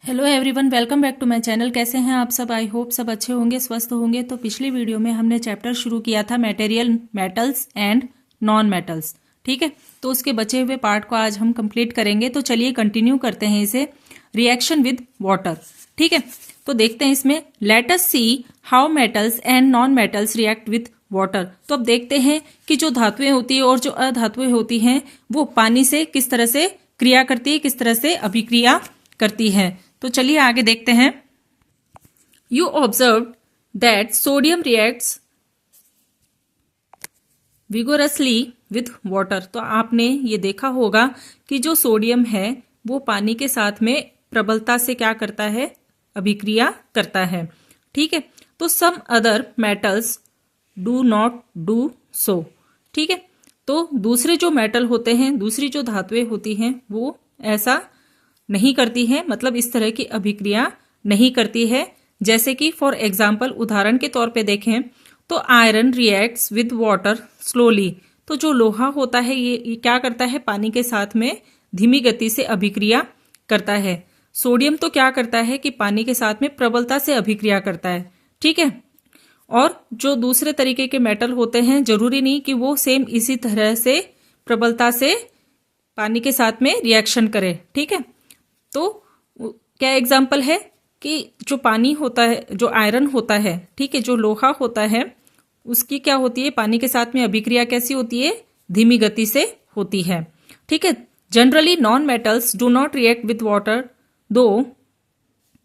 Hello everyone, welcome back to my channel. कैसे हैं आप सब? आई होप सब अच्छे होंगे, स्वस्थ होंगे। तो पिछली वीडियो में हमने चैप्टर शुरू किया था material metals and non metals. ठीक है, तो उसके बचे हुए पार्ट को आज हम कंप्लीट करेंगे। तो चलिए कंटिन्यू करते हैं इसे। Reaction with water. ठीक है, तो देखते हैं इसमें। Let us see how metals and non metals react with water. तो अब देखते हैं कि जो धातुएं होती है और जो अधातुएं होती हैं वो पानी से किस तरह से क्रिया करती है, किस तरह से अभिक्रिया करती है। तो चलिए आगे देखते हैं। You observe that sodium reacts vigorously with water. तो आपने ये देखा होगा कि जो सोडियम है वो पानी के साथ में प्रबलता से क्या करता है, अभिक्रिया करता है। ठीक है, तो some other metals do not do so. ठीक है, तो दूसरे जो मेटल होते हैं, दूसरी जो धातुएं होती हैं वो ऐसा नहीं करती है, मतलब इस तरह की अभिक्रिया नहीं करती है। जैसे कि फॉर एग्जाम्पल, उदाहरण के तौर पे देखें तो iron reacts with water slowly. तो जो लोहा होता है ये क्या करता है, पानी के साथ में धीमी गति से अभिक्रिया करता है। सोडियम तो क्या करता है कि पानी के साथ में प्रबलता से अभिक्रिया करता है। ठीक है, और जो दूसरे तरीके के मेटल होते हैं जरूरी नहीं कि वो सेम इसी तरह से प्रबलता से पानी के साथ में रिएक्शन करे। ठीक है, तो क्या एग्जाम्पल है कि जो पानी होता है, जो आयरन होता है, ठीक है, जो लोहा होता है, उसकी क्या होती है, पानी के साथ में अभिक्रिया कैसी होती है, धीमी गति से होती है। ठीक है, generally non metals do not react with water though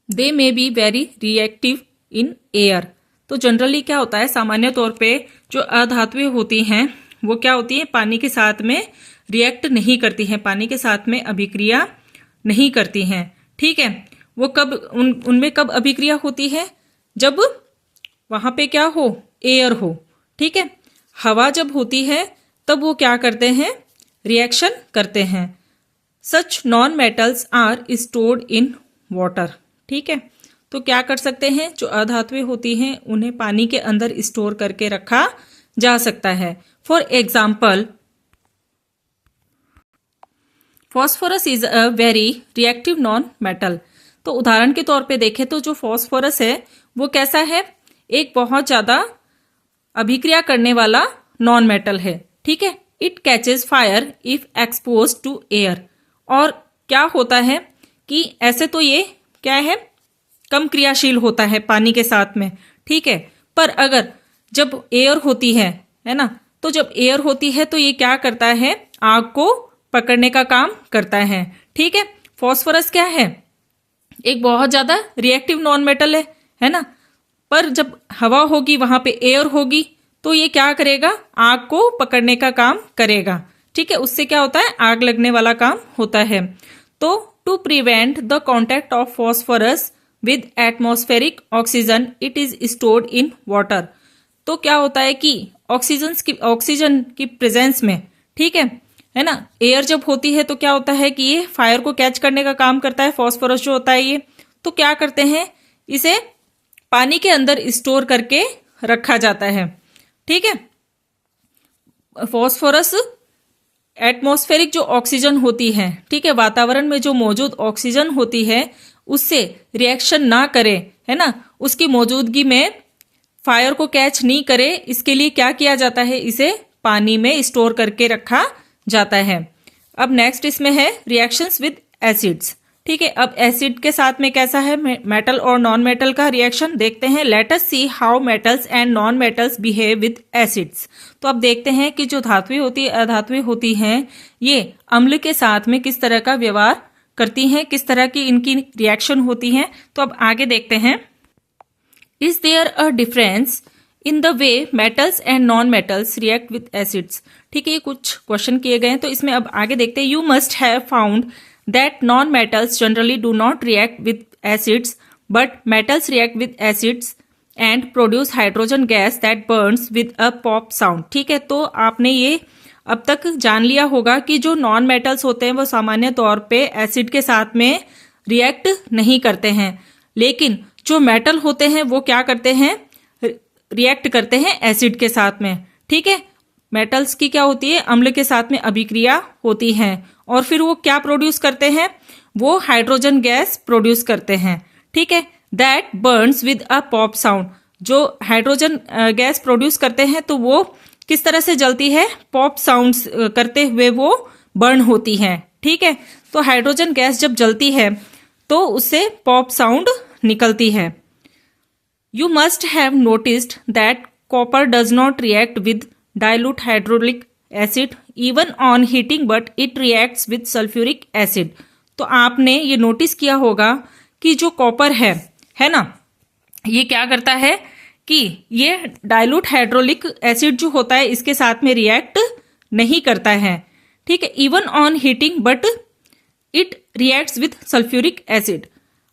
they may be very reactive in air. तो जनरली क्या होता है, सामान्य तौर पे जो अधातुएं होती हैं वो क्या होती है, पानी के साथ में रिएक्ट नहीं करती हैं, पानी के साथ में अभिक्रिया नहीं करती हैं। ठीक है, वो कब उनमें कब अभिक्रिया होती है, जब वहां पे क्या हो, एयर हो। ठीक है, हवा जब होती है तब वो क्या करते हैं, रिएक्शन करते हैं। Such non metals are stored in water. ठीक है, तो क्या कर सकते हैं, जो अधातुएं होती हैं उन्हें पानी के अंदर स्टोर करके रखा जा सकता है। For example, phosphorus is a very reactive non metal. तो उदाहरण के तौर पे देखें तो जो फॉस्फोरस है वो कैसा है, एक बहुत ज्यादा अभिक्रिया करने वाला नॉन मेटल है। ठीक है, it catches fire if expose to air. और क्या होता है कि ऐसे तो ये क्या है, कम क्रियाशील होता है पानी के साथ में। ठीक है, पर अगर जब एयर होती है ना, तो जब एयर होती है तो ये क्या करता है, आग को पकड़ने का काम करता है। ठीक है, फास्फोरस क्या है, एक बहुत ज्यादा रिएक्टिव नॉन मेटल है ना, पर जब हवा होगी, वहां पे एयर होगी, तो ये क्या करेगा, आग को पकड़ने का काम करेगा। ठीक है, उससे क्या होता है, आग लगने वाला काम होता है। तो to prevent the contact of phosphorus with atmospheric oxygen it is stored in water. तो क्या होता है कि ऑक्सीजन की प्रेजेंस में, ठीक है ना, एयर जब होती है तो क्या होता है कि ये फायर को कैच करने का काम करता है, फॉस्फोरस जो होता है ये। तो क्या करते हैं, इसे पानी के अंदर स्टोर करके रखा जाता है। ठीक है, फॉस्फोरस एटमॉस्फेरिक जो ऑक्सीजन होती है, ठीक है, वातावरण में जो मौजूद ऑक्सीजन होती है उससे रिएक्शन ना करे, है ना, उसकी मौजूदगी में फायर को कैच नहीं करे, इसके लिए क्या किया जाता है, इसे पानी में स्टोर करके रखा जाता है। अब नेक्स्ट इसमें है रिएक्शंस विद एसिड्स। ठीक है, अब एसिड के साथ में कैसा है, मेटल और नॉन मेटल का रिएक्शन देखते हैं। Let us see how metals and non metals behave with acids. तो अब देखते हैं कि जो धातुएं होती है, अधातुएं होती हैं, ये अम्ल के साथ में किस तरह का व्यवहार करती हैं, किस तरह की इनकी रिएक्शन होती है। तो अब आगे देखते हैं। Is there a difference in the way metals and non metals react with acids. ठीक है, ये कुछ क्वेश्चन किए गए हैं, तो इसमें अब आगे देखते हैं। You must have found that non metals generally do not react with acids but metals react with acids and produce hydrogen gas that Burns with a pop sound. ठीक है, तो आपने ये अब तक जान लिया होगा कि जो नॉन मेटल्स होते हैं वो सामान्य तौर पे एसिड के साथ में रिएक्ट नहीं करते हैं, लेकिन जो मेटल होते हैं वो क्या करते हैं, रिएक्ट करते हैं एसिड के साथ में। ठीक है, मेटल्स की क्या होती है, अम्ल के साथ में अभिक्रिया होती है और फिर वो क्या प्रोड्यूस करते हैं, वो हाइड्रोजन गैस प्रोड्यूस करते हैं, ठीक है। That Burns with a pop sound, जो हाइड्रोजन गैस प्रोड्यूस करते हैं तो वो किस तरह से जलती है, पॉप साउंड्स करते हुए वो बर्न होती है, ठीक है। तो हाइड्रोजन गैस जब जलती है तो उससे पॉप साउंड निकलती है। You must have noticed that copper does not react with dilute hydraulic acid even on heating but it reacts with sulphuric acid. तो आपने ये नोटिस किया होगा कि जो कॉपर है ना, ये क्या करता है कि ये डाइल्यूट हाइड्रोलिक एसिड जो होता है इसके साथ में रिएक्ट नहीं करता है, ठीक है, even on heating but it reacts with sulphuric acid.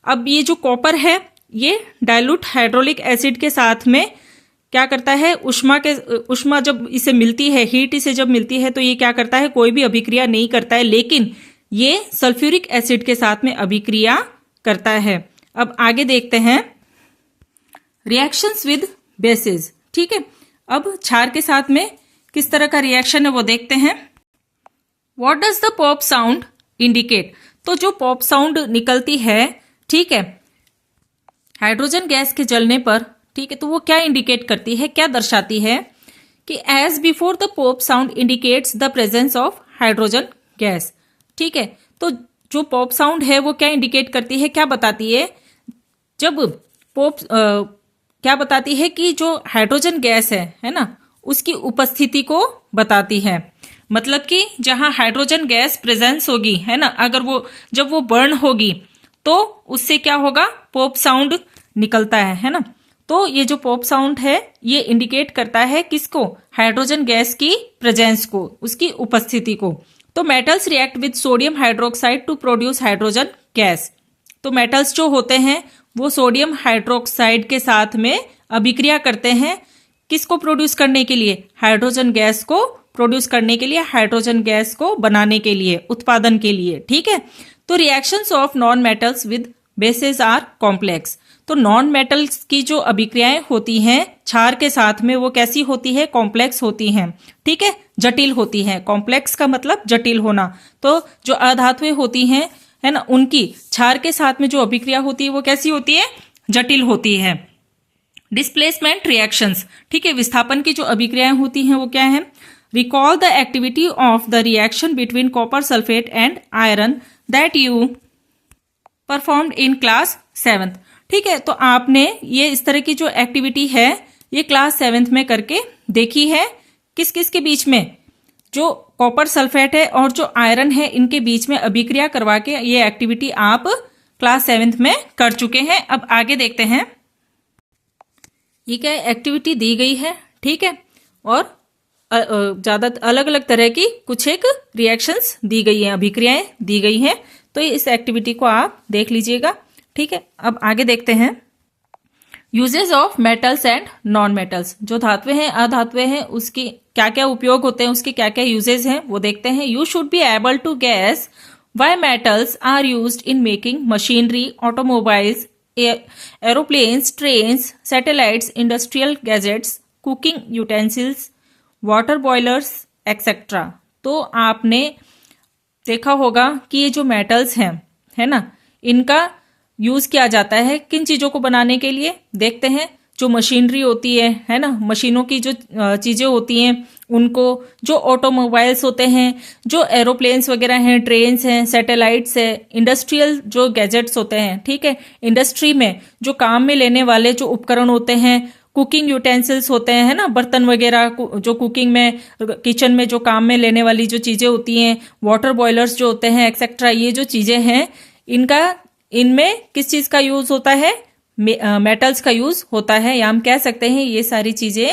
अब ये जो कॉपर है ये डाइल्यूट हाइड्रोलिक एसिड के साथ में क्या करता है, उष्मा जब इसे मिलती है, हीट इसे जब मिलती है तो ये क्या करता है, कोई भी अभिक्रिया नहीं करता है, लेकिन ये सल्फ्यूरिक एसिड के साथ में अभिक्रिया करता है। अब आगे देखते हैं रिएक्शंस विद बेसेस, ठीक है। अब क्षार के साथ में किस तरह का रिएक्शन है वो देखते हैं। What does the pop sound indicate, तो जो पॉप साउंड निकलती है, ठीक है, हाइड्रोजन गैस के जलने पर, ठीक है, तो वो क्या इंडिकेट करती है, क्या दर्शाती है कि as before the pop sound indicates the presence of hydrogen gas, ठीक है। तो जो पॉप साउंड है वो क्या इंडिकेट करती है, क्या बताती है, जब क्या बताती है कि जो हाइड्रोजन गैस है ना, उसकी उपस्थिति को बताती है। मतलब कि जहां हाइड्रोजन गैस प्रेजेंस होगी, है ना, अगर वो जब वो बर्न होगी तो उससे क्या होगा, पॉप साउंड निकलता है ना। तो ये जो पॉप साउंड है ये इंडिकेट करता है किसको, हाइड्रोजन गैस की प्रेजेंस को, उसकी उपस्थिति को। तो metals react with sodium hydroxide to produce hydrogen gas. तो मेटल्स जो होते हैं वो सोडियम हाइड्रोक्साइड के साथ में अभिक्रिया करते हैं, किसको प्रोड्यूस करने के लिए, हाइड्रोजन गैस को प्रोड्यूस करने के लिए, हाइड्रोजन गैस को बनाने के लिए, उत्पादन के लिए, ठीक है। तो reactions of non metals with bases are complex. तो नॉन मेटल्स की जो अभिक्रियाएं होती हैं क्षार के साथ में वो कैसी होती है, कॉम्प्लेक्स होती हैं, ठीक है, जटिल होती हैं। कॉम्प्लेक्स का मतलब जटिल होना। तो जो अधातुएं होती हैं, है ना, उनकी क्षार के साथ में जो अभिक्रिया होती है वो कैसी होती है, जटिल होती है। डिस्प्लेसमेंट रिएक्शंस, ठीक है, विस्थापन की जो अभिक्रियाएं होती हैं वो क्या है, recall the activity of the reaction between copper sulphate and iron that you performed in class 7th, ठीक है। तो आपने ये इस तरह की जो एक्टिविटी है ये क्लास 7th में करके देखी है, किस किस के बीच में, जो कॉपर सल्फेट है और जो आयरन है इनके बीच में अभिक्रिया करवा के ये एक्टिविटी आप क्लास 7th में कर चुके हैं। अब आगे देखते हैं ये क्या एक्टिविटी दी गई है, ठीक है, और ज्यादा अलग अलग तरह की कुछ एक रिएक्शंस दी गई हैं, अभिक्रियाएं दी गई हैं। तो इस एक्टिविटी को आप देख लीजिएगा, ठीक है। अब आगे देखते हैं uses of metals and non metals. जो धातुएं हैं, अधातुएं हैं, उसकी क्या क्या उपयोग होते हैं, उसके क्या क्या यूजेस हैं वो देखते हैं। You should be able to guess why metals are used in making machinery, automobiles, aeroplanes, trains, satellites, industrial gadgets, cooking utensils, water boilers etcetera. तो आपने देखा होगा कि ये जो मेटल्स हैं, है ना, इनका यूज किया जाता है किन चीजों को बनाने के लिए। देखते हैं जो मशीनरी होती है ना, मशीनों की जो चीजें होती हैं उनको, जो ऑटोमोबाइल्स होते हैं, जो एरोप्लेन्स वगैरह हैं, ट्रेन्स हैं, सैटेलाइट्स है, इंडस्ट्रियल जो गैजेट्स होते हैं, ठीक है, इंडस्ट्री में जो काम में लेने वाले जो उपकरण होते हैं, कुकिंग यूटेंसिल्स होते हैं, है ना, बर्तन वगैरह जो कुकिंग में, किचन में जो काम में लेने वाली जो चीजें होती हैं, वाटर बॉयलर्स जो होते हैं एक्सेट्रा, ये जो चीजें हैं इनमें किस चीज का यूज होता है, मेटल्स का यूज होता है, या हम कह सकते हैं ये सारी चीजें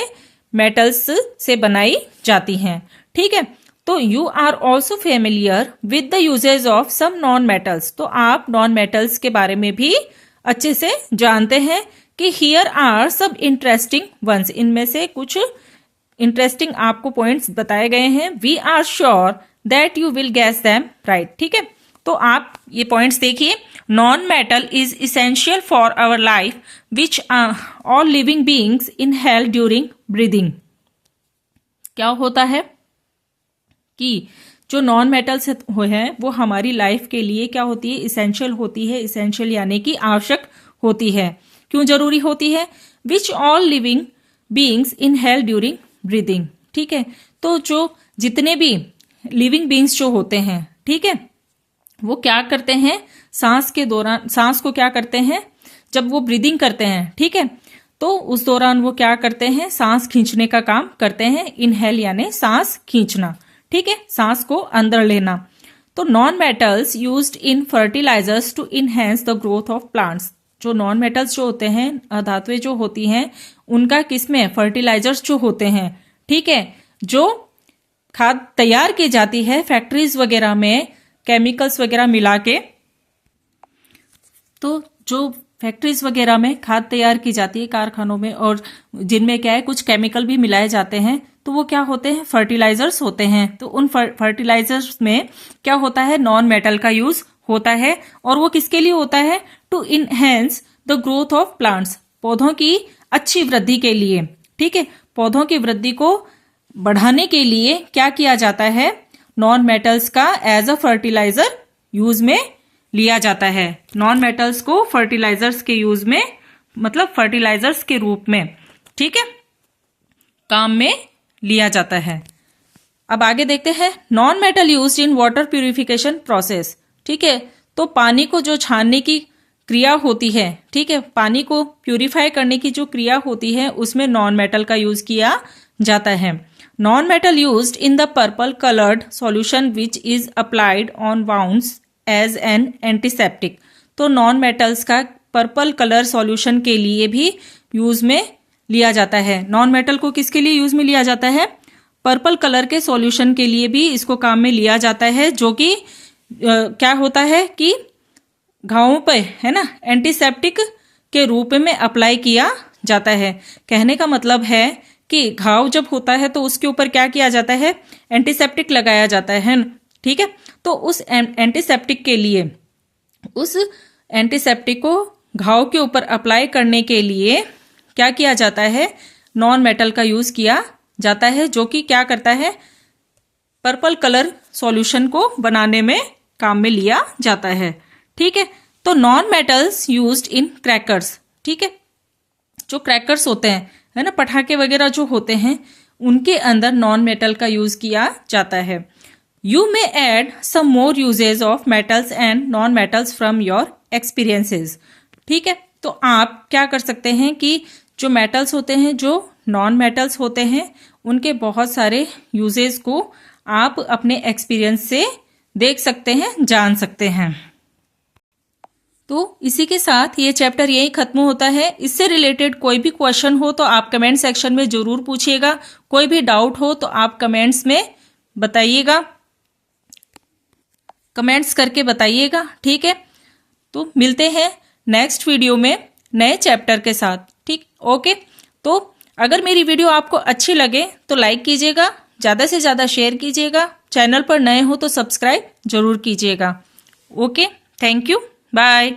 मेटल्स से बनाई जाती हैं, ठीक है। तो you are also familiar with the usages of some non metals. तो आप नॉन मेटल्स के बारे में भी अच्छे से जानते हैं कि here are some interesting ones. इनमें से कुछ इंटरेस्टिंग आपको पॉइंट्स बताए गए हैं। We are sure that you will guess them right, ठीक है। तो आप ये पॉइंट्स देखिए। Non metal is essential for our life which all living beings inhale during breathing. क्या होता है कि जो नॉन मेटल्स हैं वो हमारी लाइफ के लिए क्या होती है, इसेंशियल होती है। इसेंशियल यानी कि आवश्यक होती है। क्यों जरूरी होती है? विच all living beings inhale during breathing. ठीक है, तो जो जितने भी लिविंग बीइंग्स जो होते हैं, ठीक है, वो क्या करते हैं, सांस के दौरान, सांस को क्या करते हैं, जब वो ब्रीदिंग करते हैं, ठीक है, तो उस दौरान वो क्या करते हैं, सांस खींचने का काम करते हैं। इनहेल यानी सांस खींचना, ठीक है, सांस को अंदर लेना। तो non metals used in fertilisers to enhance the growth of plants. जो नॉन मेटल्स जो होते हैं, अधातुएं जो होती हैं, उनका किसमें, फर्टिलाइजर्स जो होते हैं, ठीक है, जो खाद तैयार की जाती है फैक्ट्रीज वगैरह में केमिकल्स वगैरह मिला के, तो जो फैक्ट्रीज वगैरह में खाद तैयार की जाती है कारखानों में, और जिनमें क्या है कुछ केमिकल भी मिलाए जाते हैं, तो वो क्या होते हैं, फर्टिलाइजर्स होते हैं। तो उन फर्टिलाइजर्स में क्या होता है, नॉन मेटल का यूज होता है। और वो किसके लिए होता है, to enhance the growth of plants, पौधों की अच्छी वृद्धि के लिए, ठीक है, पौधों की वृद्धि को बढ़ाने के लिए क्या किया जाता है, नॉन मेटल्स का एज अ फर्टिलाइजर यूज में लिया जाता है। नॉन मेटल्स को फर्टिलाइजर्स के यूज में, मतलब फर्टिलाइजर्स के रूप में, ठीक है, काम में लिया जाता है। अब आगे देखते हैं, non metal used in water purification process. ठीक है, तो पानी को जो छानने की क्रिया होती है, ठीक है, पानी को प्यूरिफाई करने की जो क्रिया होती है, उसमें नॉन मेटल का यूज किया जाता है। Non metal used in the purple coloured solution which is applied on wounds as an antiseptic. तो नॉन मेटल्स का पर्पल कलर सॉल्यूशन के लिए भी यूज में लिया जाता है। नॉन मेटल को किसके लिए यूज में लिया जाता है, पर्पल कलर के सॉल्यूशन के लिए भी इसको काम में लिया जाता है, जो कि क्या होता है कि घावों पे, है ना, एंटीसेप्टिक के रूप में अप्लाई किया जाता है। कहने का मतलब है कि घाव जब होता है तो उसके ऊपर क्या किया जाता है, एंटीसेप्टिक लगाया जाता है, ठीक है। तो उस एंटीसेप्टिक के लिए, उस एंटीसेप्टिक को घाव के ऊपर अप्लाई करने के लिए क्या किया जाता है, नॉन मेटल का यूज किया जाता है, जो कि क्या करता है, पर्पल कलर सॉल्यूशन को बनाने में काम में लिया जाता है। ठीक है, तो नॉन मेटल्स यूज्ड इन क्रैकर्स। ठीक है, जो क्रैकर्स होते हैं, है ना, पटाखे वगैरह जो होते हैं, उनके अंदर नॉन मेटल का यूज किया जाता है। You may add some more usages of metals and non metals from your experiences. ठीक है, तो आप क्या कर सकते हैं कि जो मेटल्स होते हैं, जो नॉन मेटल्स होते हैं, उनके बहुत सारे यूजेस को आप अपने एक्सपीरियंस से देख सकते हैं, जान सकते हैं। तो इसी के साथ ये चैप्टर यही खत्म होता है। इससे रिलेटेड कोई भी क्वेश्चन हो तो आप कमेंट सेक्शन में जरूर पूछिएगा। कोई भी डाउट हो तो आप कमेंट्स में बताइएगा, कमेंट्स करके बताइएगा। ठीक है, तो मिलते हैं नेक्स्ट वीडियो में नए चैप्टर के साथ। ठीक, ओके। तो अगर मेरी वीडियो आपको अच्छी लगे तो लाइक कीजिएगा, ज़्यादा से ज़्यादा शेयर कीजिएगा, चैनल पर नए हो तो सब्सक्राइब जरूर कीजिएगा। Okay, thank you, bye.